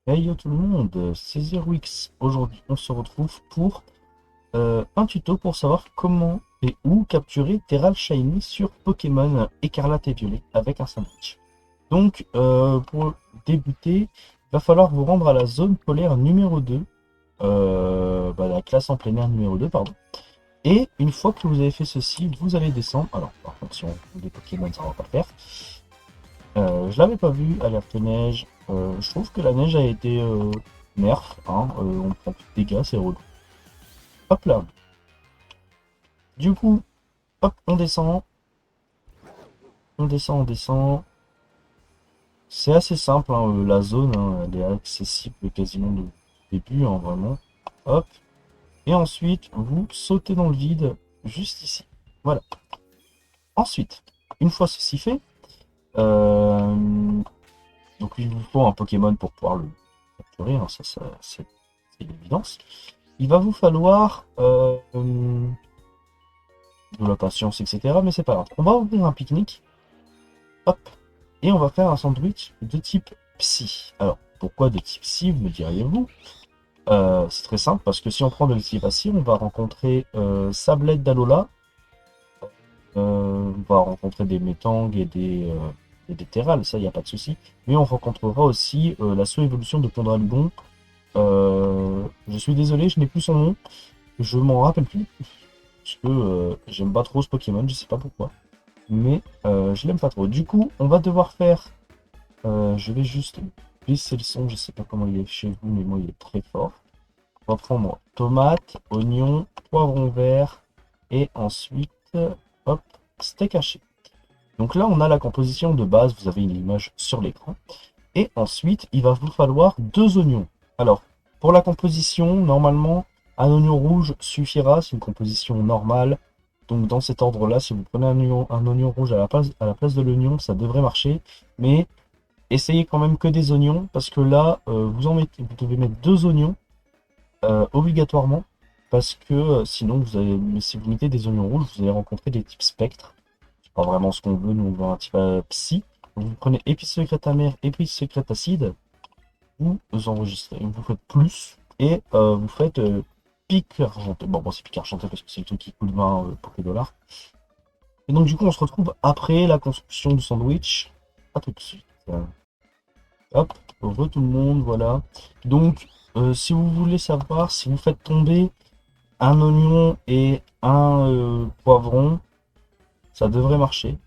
Hey yo tout le monde, c'est ZeroX. Aujourd'hui, on se retrouve pour un tuto pour savoir comment et où capturer Terral Shiny sur Pokémon Écarlate et Violet avec un sandwich. Donc, pour débuter, il va falloir vous rendre à la zone polaire numéro 2, la classe en plein air numéro 2, pardon. Et une fois que vous avez fait ceci, vous allez descendre. Alors, par contre, si on trouve des Pokémon, ça va pas le faire. Je l'avais pas vu, alerte neige. Je trouve que la neige a été nerf, hein, on prend plus de dégâts, c'est relou. Hop là. Du coup, hop, on descend, on descend, on descend. C'est assez simple, hein, la zone, hein, elle est accessible quasiment de début, hein, vraiment. Hop. Et ensuite, vous sautez dans le vide, juste ici. Voilà. Ensuite, une fois ceci fait, euh, donc il vous faut un Pokémon pour pouvoir le capturer, hein, c'est l'évidence. Il va vous falloir de la patience, etc. Mais c'est pas grave. On va ouvrir un pique-nique. Hop. Et on va faire un sandwich de type psy. Alors, pourquoi de type psy, me diriez-vous? C'est très simple, parce que si on prend de type psy, on va rencontrer Sablette d'Alola. On va rencontrer des Metang et des Terral, ça, il n'y a pas de souci. Mais on rencontrera aussi la sous-évolution de Pondralgon. Je suis désolé, je n'ai plus son nom. Je m'en rappelle plus. Parce que j'aime pas trop ce Pokémon, je sais pas pourquoi. Mais je l'aime pas trop. Du coup, on va devoir faire. Je vais juste baisser le son, je sais pas comment il est chez vous, mais moi il est très fort. On va prendre tomate, oignon, poivron vert et ensuite, hop, steak haché. Donc là, on a la composition de base, vous avez une image sur l'écran. Et ensuite, il va vous falloir deux oignons. Alors, pour la composition, normalement, un oignon rouge suffira, c'est une composition normale. Donc dans cet ordre-là, si vous prenez un oignon rouge à la place de l'oignon, ça devrait marcher. Mais essayez quand même que des oignons, parce que là, vous devez mettre deux oignons obligatoirement. Parce que sinon, si vous mettez des oignons rouges, vous allez rencontrer des types spectres. C'est pas vraiment ce qu'on veut, nous on veut un type psy. Donc vous prenez épice secrète amère, épice secrète acide, vous enregistrez, vous faites plus, et vous faites pic argenté. Bon, c'est pic argenté parce que c'est le truc qui coûte 20 pour les dollars. Et donc, du coup, on se retrouve après la construction du sandwich. À tout de suite. Hop, re tout le monde, voilà. Donc, si vous voulez savoir si vous faites tomber un oignon et un poivron, ça devrait marcher.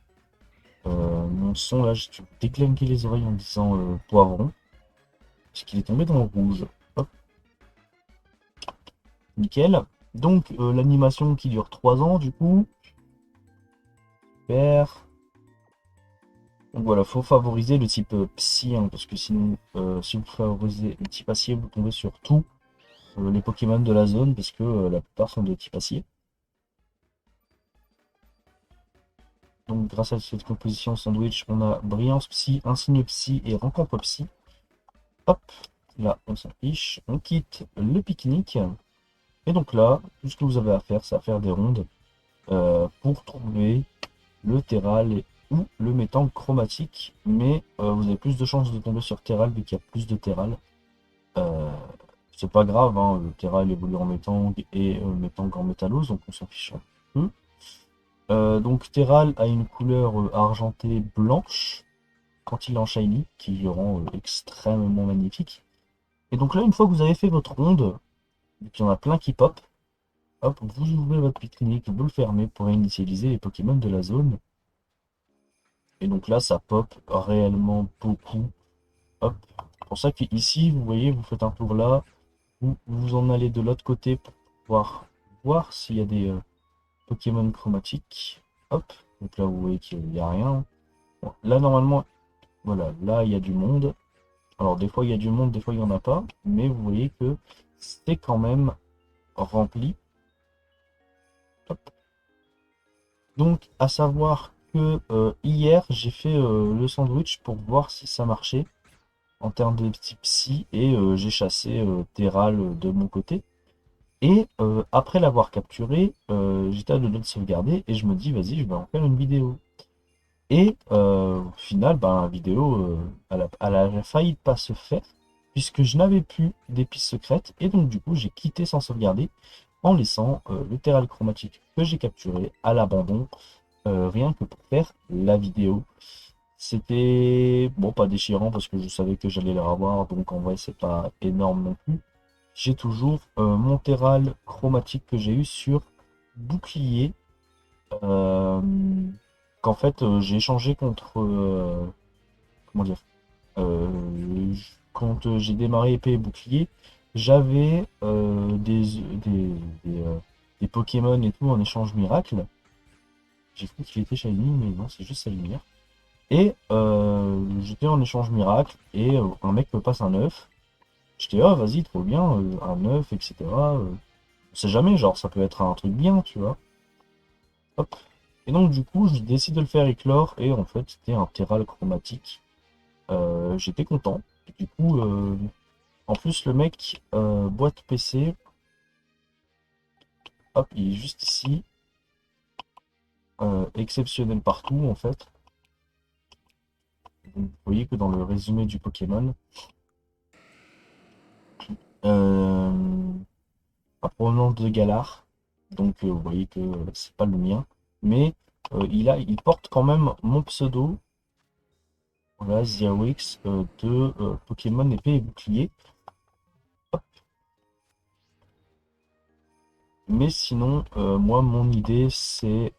Mon son là, j'ai déclenché les oreilles en disant poivron, parce qu'il est tombé dans le rouge. Hop, nickel. Donc, l'animation qui dure 3 ans, du coup. Super. Donc voilà, faut favoriser le type psy, hein, parce que sinon, si vous favorisez le type acier, vous tombez sur tous les Pokémon de la zone, parce que la plupart sont de type acier. Donc grâce à cette composition sandwich, on a brillance psy, insigne psy et rencontre psy. Hop, là on s'en fiche, on quitte le pique-nique. Et donc là, tout ce que vous avez à faire, c'est à faire des rondes pour trouver le Terral ou le métal chromatique. Mais vous avez plus de chances de tomber sur Terral vu qu'il y a plus de Terral. Euh, c'est pas grave, hein, le Terral évolue en métang et métang en métallose, donc on s'en fiche un peu. Donc Terral a une couleur argentée blanche quand il est en shiny, qui le rend extrêmement magnifique. Et donc là, une fois que vous avez fait votre ronde, et qu'il y en a plein qui pop, hop, vous ouvrez votre pique-nique, vous le fermez pour initialiser les Pokémon de la zone. Et donc là, ça pop réellement beaucoup. Hop. C'est pour ça qu'ici, vous voyez, vous faites un tour là, vous en allez de l'autre côté pour pouvoir voir s'il y a des Pokémon chromatiques. Hop. Donc là, vous voyez qu'il n'y a rien. Bon, là, normalement, voilà, là, il y a du monde. Alors, des fois, il y a du monde, des fois, il n'y en a pas. Mais vous voyez que c'est quand même rempli. Hop. Donc, à savoir que hier, j'ai fait le sandwich pour voir si ça marchait en termes de type psy et j'ai chassé Terral de mon côté. Et après l'avoir capturé, j'étais à deux doigts de sauvegarder et je me dis, vas-y, je vais en faire une vidéo. Et au final, ben, la vidéo, elle a failli pas se faire puisque je n'avais plus d'épices secrètes, et donc du coup j'ai quitté sans sauvegarder, en laissant le terral chromatique que j'ai capturé à l'abandon, rien que pour faire la vidéo. C'était, bon, pas déchirant parce que je savais que j'allais le revoir, donc en vrai c'est pas énorme non plus. J'ai toujours mon terral chromatique que j'ai eu sur bouclier, euh, qu'en fait j'ai échangé contre, comment dire, quand j'ai démarré épée et bouclier, j'avais des Pokémon et tout en échange miracle. J'ai cru qu'il était shiny, mais non, c'est juste sa lumière. Et j'étais en échange miracle et un mec me passe un œuf. J'étais, ah vas-y, trop bien, un œuf, etc. On sait jamais, genre ça peut être un truc bien, tu vois. Hop. Et donc du coup, je décide de le faire éclore et en fait, c'était un terral chromatique. J'étais content. Et du coup, en plus, le mec, boîte PC, hop, il est juste ici. Exceptionnel partout, en fait. Donc, vous voyez que dans le résumé du Pokémon, à provenance de Galar, donc vous voyez que c'est pas le mien, mais il porte quand même mon pseudo, voilà, Zerwix, de Pokémon épée et bouclier. Hop. Mais sinon, moi, mon idée, c'est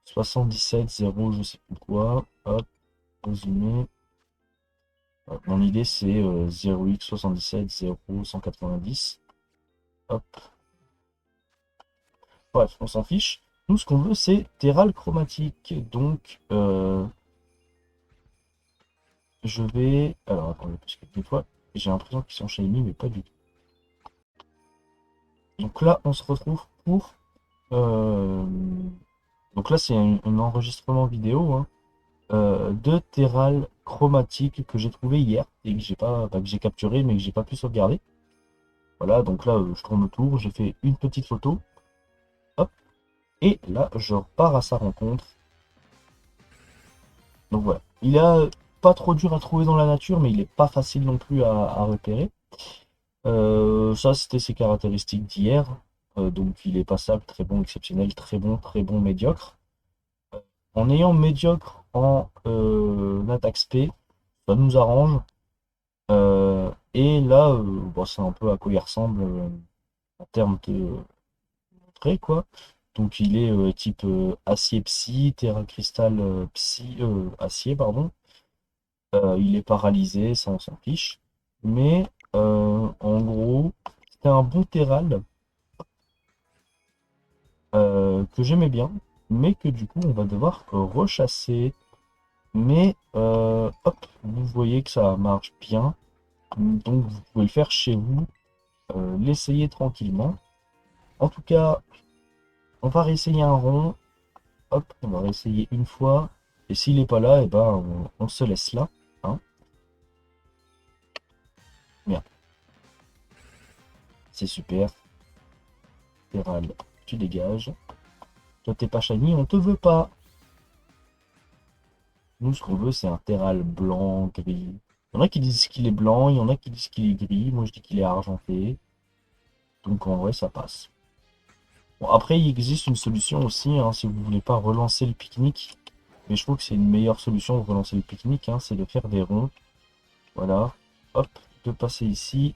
77, 0, je sais plus quoi. Hop, résumé. Mon idée, c'est 0x 77, 0, 190. Hop. Bref, on s'en fiche. Nous, ce qu'on veut, c'est terral chromatique. Donc, je vais... Alors, attendez, parce que des fois, j'ai l'impression qu'ils sont shiny, mais pas du tout. Donc là, on se retrouve pour... euh, Donc là, c'est un enregistrement vidéo, hein, de terral chromatique que j'ai trouvé hier et que j'ai pas, que j'ai capturé, mais que j'ai pas pu sauvegarder. Voilà, donc là, je tourne autour, j'ai fait une petite photo. Hop, et là, je repars à sa rencontre. Donc voilà, il est pas trop dur à trouver dans la nature, mais il est pas facile non plus à repérer. Ça, c'était ses caractéristiques d'hier. Donc il est passable, très bon, exceptionnel, très bon, médiocre. En ayant médiocre en attaque spé, ça nous arrange. Et là, bon, c'est un peu à quoi il ressemble en termes de trait, quoi. Donc il est type acier psy, terra cristal psy, acier, pardon. Il est paralysé, ça on s'en fiche. Mais en gros, c'était un bon terral que j'aimais bien, mais que du coup on va devoir rechasser. Mais hop, vous voyez que ça marche bien. Donc vous pouvez le faire chez vous, l'essayer tranquillement. En tout cas, on va réessayer un rond. Hop, on va réessayer une fois. Et s'il n'est pas là, et ben on se laisse là, hein. Bien, c'est super. Terral, tu dégages. Toi t'es pas shiny, on te veut pas. Nous, ce qu'on veut, c'est un terral blanc, gris. Il y en a qui disent qu'il est blanc, il y en a qui disent qu'il est gris. Moi, je dis qu'il est argenté. Donc, en vrai, ça passe. Bon, après, il existe une solution aussi, hein, si vous voulez pas relancer le pique-nique. Mais je trouve que c'est une meilleure solution de relancer le pique-nique, hein, c'est de faire des ronds. Voilà. Hop, de passer ici.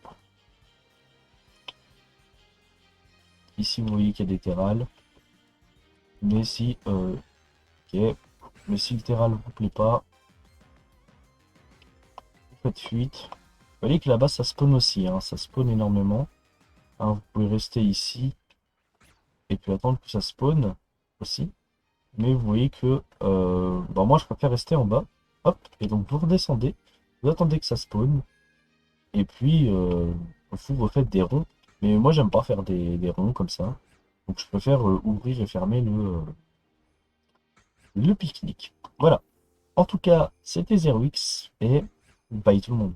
Ici, vous voyez qu'il y a des terrales. Mais si, ok. Mais si le terral vous plaît pas, vous faites fuite. Vous voyez que là-bas, ça spawn aussi, hein, ça spawn énormément. Hein, vous pouvez rester ici et puis attendre que ça spawn aussi. Mais vous voyez que bah moi je préfère rester en bas. Hop, et donc vous redescendez, vous attendez que ça spawn, et puis vous refaites des ronds. Mais moi j'aime pas faire des ronds comme ça. Donc je préfère ouvrir et fermer le pique-nique. Voilà. En tout cas, c'était Zerwix et bye tout le monde.